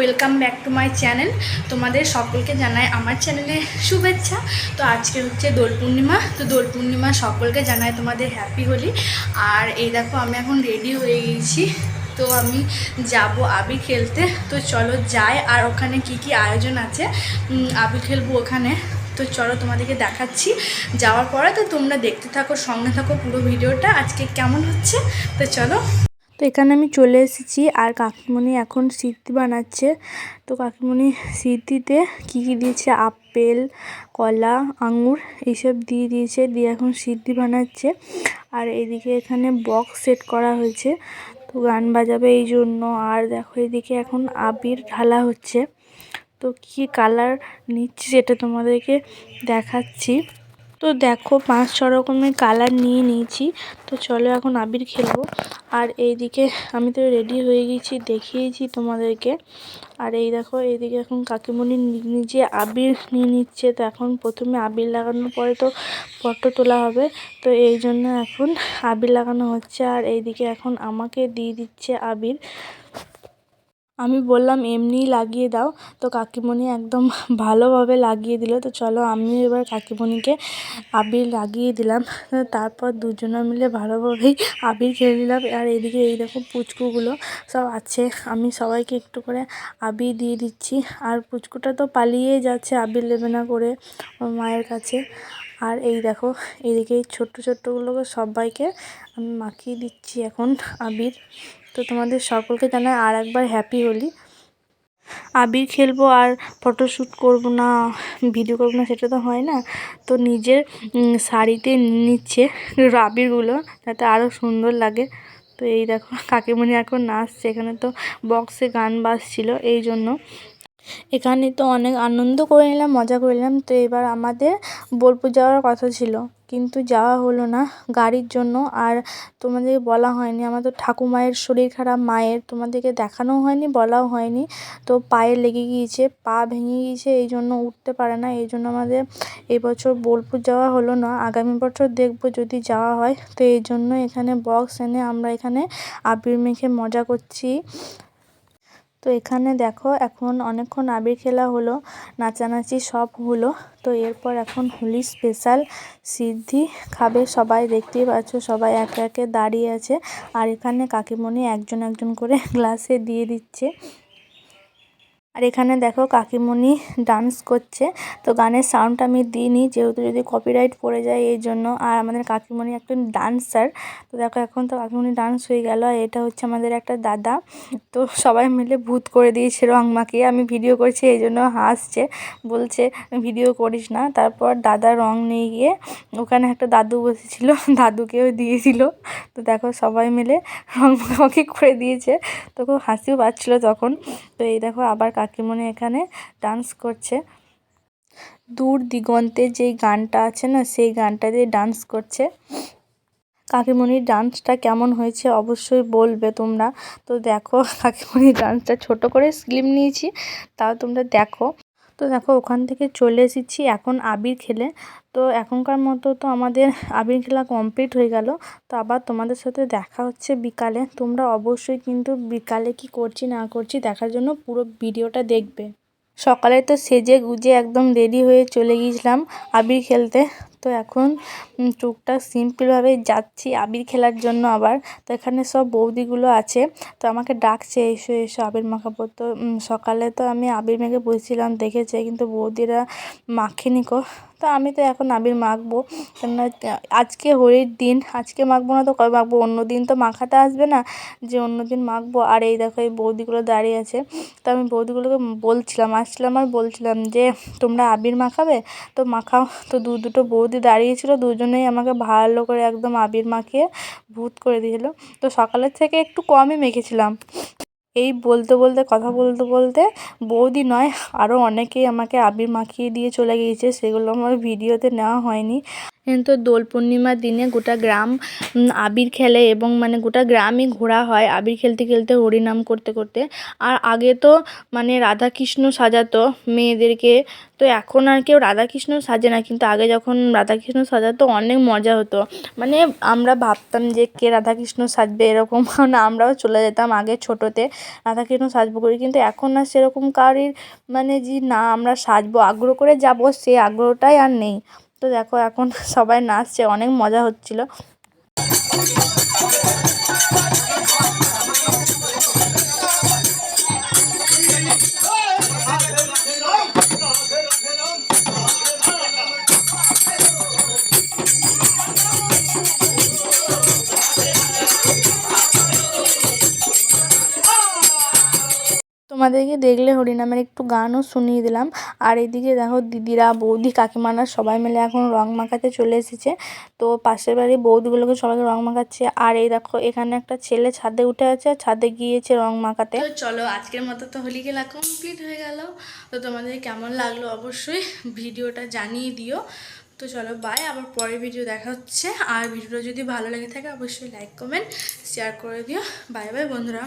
Welcome back to my channel. তোমাদের সকলকে জানাই আমার চ্যানেলে শুভেচ্ছা। তো আজকে হচ্ছে দোল পূর্ণিমা। তো দোল পূর্ণিমা সকলকে জানাই তোমাদের হ্যাপি হোলি। আর এই দেখো আমি এখন রেডি হয়ে গেছি, তো আমি যাব আবির খেলতে। তো চলো যাই, আর ওখানে কি কি আয়োজন আছে, আবির খেলবো ওখানে। তো চলো তোমাদেরকে দেখাচ্ছি যাওয়ার পরে। তো তোমরা দেখতে থাকো, সঙ্গে থাকো পুরো ভিডিওটা আজকে কেমন হচ্ছে। তো চলো। তো এখানে আমি চলে এসেছি, আর কাকিমণি এখন সিদ্ধি বানাচ্ছে। তো কাকিমণি সিদ্ধিতে কী কী দিয়েছে, আপেল, কলা, আঙুর এইসব দিয়ে দিয়েছে, দিয়ে এখন সিদ্ধি বানাচ্ছে। আর এদিকে এখানে বক্স সেট করা হয়েছে, তো গান বাজাবে এই জন্য। আর দেখো এদিকে এখন আবির ঢালা হচ্ছে। তো কী কালার নিচ্ছি সেটা তোমাদেরকে দেখাচ্ছি। তো দেখো 5-6 রকমের কালার নিয়ে নিয়েছি। তো চলো এখন আবির খেলবো। আর এইদিকে আমি তো রেডি হয়ে গেছি, দেখিয়েছি তোমাদেরকে। আর এই দেখো এইদিকে এখন কাকিমণি নিজে আবির নিয়ে নিচ্ছে। তো এখন প্রথমে আবির লাগানোর পরে তো ফটো তোলা হবে, তো এই জন্য এখন আবির লাগানো হচ্ছে। আর এইদিকে এখন আমাকে দিয়ে দিচ্ছে আবির। আমি বললাম এমনিই লাগিয়ে দাও, তো কাকিমণি একদম ভালোভাবে লাগিয়ে দিল। তো চলো আমিও এবার কাকিমণিকে আবির লাগিয়ে দিলাম। তারপর দুজনে মিলে ভালোভাবেই আবির খেলে নিলাম। আর এদিকে এই দেখো পুচকুগুলো সব আছে, আমি সবাইকে একটু করে আবির দিয়ে দিচ্ছি। আর পুচকুটা তো পালিয়েই যাচ্ছে আবির নেবে না করে ওর মায়ের কাছে। আর এই দেখো এদিকে ছোট্ট ছোট্টগুলোকে সবাইকে আমি মাখিয়ে দিচ্ছি এখন আবির। তো তোমাদের সকলকে জানাই আর একবার হ্যাপি হোলি। আবির খেলবো আর ফটোশ্যুট করবো না, ভিডিও করবো না, সেটা তো হয় না। তো নিজের শাড়িতে নিচ্ছে আবিরগুলো যাতে আরও সুন্দর লাগে। তো এই দেখো কাকিমণি এখন নাচছে, এখানে তো বক্সে গান বাজছিল এই জন্য। এখানে তো অনেক আনন্দ করে নিলাম, মজা করে নিলাম। তো এবার আমাদের বোলপুর যাওয়ার কথা ছিল, কিন্তু যাওয়া হলো না গাড়ির জন্য। আর তোমাদেরকে বলা হয়নি, আমার তো ঠাকুমায়ের শরীর খারাপ, মায়ের তোমাদেরকে দেখানোও হয়নি, বলাও হয়নি। তো পায়ে লেগে গিয়েছে, পা ভেঙে গিয়েছে, এই জন্য উঠতে পারে না। এই জন্য আমাদের এবছর বোলপুর যাওয়া হলো না, আগামী বছর দেখবো যদি যাওয়া হয়। তো এই জন্য এখানে বক্স এনে আমরা এখানে আবির মেখে মজা করছি। তো এখানে দেখো এখন অনেকক্ষণ আবির খেলা হলো, নাচানাচি সব হলো। তো এরপর এখন হোলি স্পেশাল সিদ্ধি খাবে সবাই, দেখতেই পাচ্ছ সবাই একে একে দাঁড়িয়ে আছে। আর এখানে কাকিমণি একজন একজন করে গ্লাসে দিয়ে দিচ্ছে। আর এখানে দেখো কাকিমণি ডান্স করছে। তো গানের সাউন্ড আমি দিইনি, যেহেতু যদি কপিরাইট পড়ে যায় এই জন্য। আর আমাদের কাকিমণি একজন ডান্সার। তো দেখো এখন তো কাকিমণি ডান্স হয়ে গেল। আর এটা হচ্ছে আমাদের একটা দাদা, তো সবাই মিলে ভূত করে দিয়েছে রং মাখিয়ে। আমি ভিডিও করছি এই জন্য হাসছে, বলছে ভিডিও করিস না। তারপর দাদা রং নিয়ে গিয়ে ওখানে একটা দাদু বসেছিল, দাদুকেও দিয়ে দিল। তো দেখো সবাই মিলে রং মাখামাখি করে দিয়েছে, তো খুব হাসিও পাচ্ছিলো তখন। তো এই দেখো আবার কাকিমণি এখানে ডান্স করছে। দূর দিগন্তে যেই গানটা আছে না, সেই গানটা দিয়ে ডান্স করছে। কাকিমণির ডান্সটা কেমন হয়েছে অবশ্যই বলবে তোমরা। তো দেখো কাকিমণির ডান্সটা ছোট করে স্লিপ নিয়েছি, তাও তোমরা দেখো। তো দেখো ওখান থেকে চলে এসেছি এখন আবির খেলে। তো এখনকার মতো তো আমাদের আবির খেলা কমপ্লিট হয়ে গেল। তো আবার তোমাদের সাথে দেখা হচ্ছে বিকালে। তোমরা অবশ্যই কিন্তু বিকালে কি করছি না করছি দেখার জন্য পুরো ভিডিওটা দেখবে। সকালে তো সেজে গুজে একদম রেডি হয়ে চলে গিয়েছিলাম আবির খেলতে। তো এখন টুকটাক সিম্পলভাবে যাচ্ছি আবির খেলার জন্য আবার। তো এখানে সব বৌদিগুলো আছে, তো আমাকে ডাকছে এসো এসো আবির মাখাবো। তো সকালে তো আমি আবির মেখে বসেছিলাম, দেখেছে, কিন্তু বৌদিরা মাখেনি কো। তো আমি তো এখন আবির মাখবো, কেননা আজকে হোলির দিন, আজকে মাখবো না তো কবে মাখবো, অন্য দিন তো মাখাতে আসবে না যে অন্য দিন মাখবো। আর এই দেখো এই বৌদিগুলো দাঁড়িয়ে আছে। তো আমি বৌদিগুলোকে বলছিলাম, আসছিলাম আর বলছিলাম যে তোমরা আবির মাখাবে তো মাখাও। তো দুটো বৌদি দাঁড়িয়েছিল, দুজনেই আমাকে ভালো করে একদম আবির মাখিয়ে ভূত করে দিয়েছিল। তো সকালের থেকে একটু কমই মেখেছিলাম। এই বলতে বলতে কথা বলতে বলতে বৌদি নয় আরও অনেকেই আমাকে আবির মাখিয়ে দিয়ে চলে গিয়েছে, সেগুলো আমার ভিডিওতে নেওয়া হয়নি। তো দোল পূর্ণিমার দিনে গোটা গ্রাম আবির খেলে এবং মানে গোটা গ্রামই ঘোরা হয় আবির খেলতে খেলতে, হরিনাম করতে করতে। আর আগে তো মানে রাধাকৃষ্ণ সাজাতো মেয়েদেরকে, তো এখন আর কেউ রাধাকৃষ্ণ সাজে না, কিন্তু আগে যখন রাধাকৃষ্ণ সাজাতো অনেক মজা হতো। মানে আমরা ভাবতাম যে কে রাধাকৃষ্ণ সাজবে এরকম, না আমরাও চলে যেতাম আগে ছোটোতে রাধাকৃষ্ণ সাজবো করি, কিন্তু এখন আর সেরকম কারোর মানে যে না আমরা সাজবো আগ্রহ করে যাবো সে আগ্রহটাই আর নেই। তো দেখো এখন সবাই নাচছে, অনেক মজা হচ্ছিলো। তোমাদেরকে দেখলে হরিনামের একটু গানও শুনিয়ে দিলাম। আর এদিকে দেখো দিদিরা, বৌদি, কাকিমারা সবাই মিলে এখন রং মাখাতে চলে এসেছে। তো পাশের বাড়ির বৌদিগুলোকে সবাইকে রং মাখাচ্ছে। আর এই দেখো এখানে একটা ছেলে ছাদে উঠে আছে, ছাদে গিয়েছে রং মাখাতে। তো চলো আজকের মতো তো হোলি খেলা কমপ্লিট হয়ে গেল। তো তোমাদের কেমন লাগলো অবশ্যই ভিডিওটা জানিয়ে দিও। তো চলো বাই, আবার পরের ভিডিও দেখা হচ্ছে। আর ভিডিওটা যদি ভালো লেগে থাকে অবশ্যই লাইক কমেন্ট শেয়ার করে দিও। বাই বাই বন্ধুরা।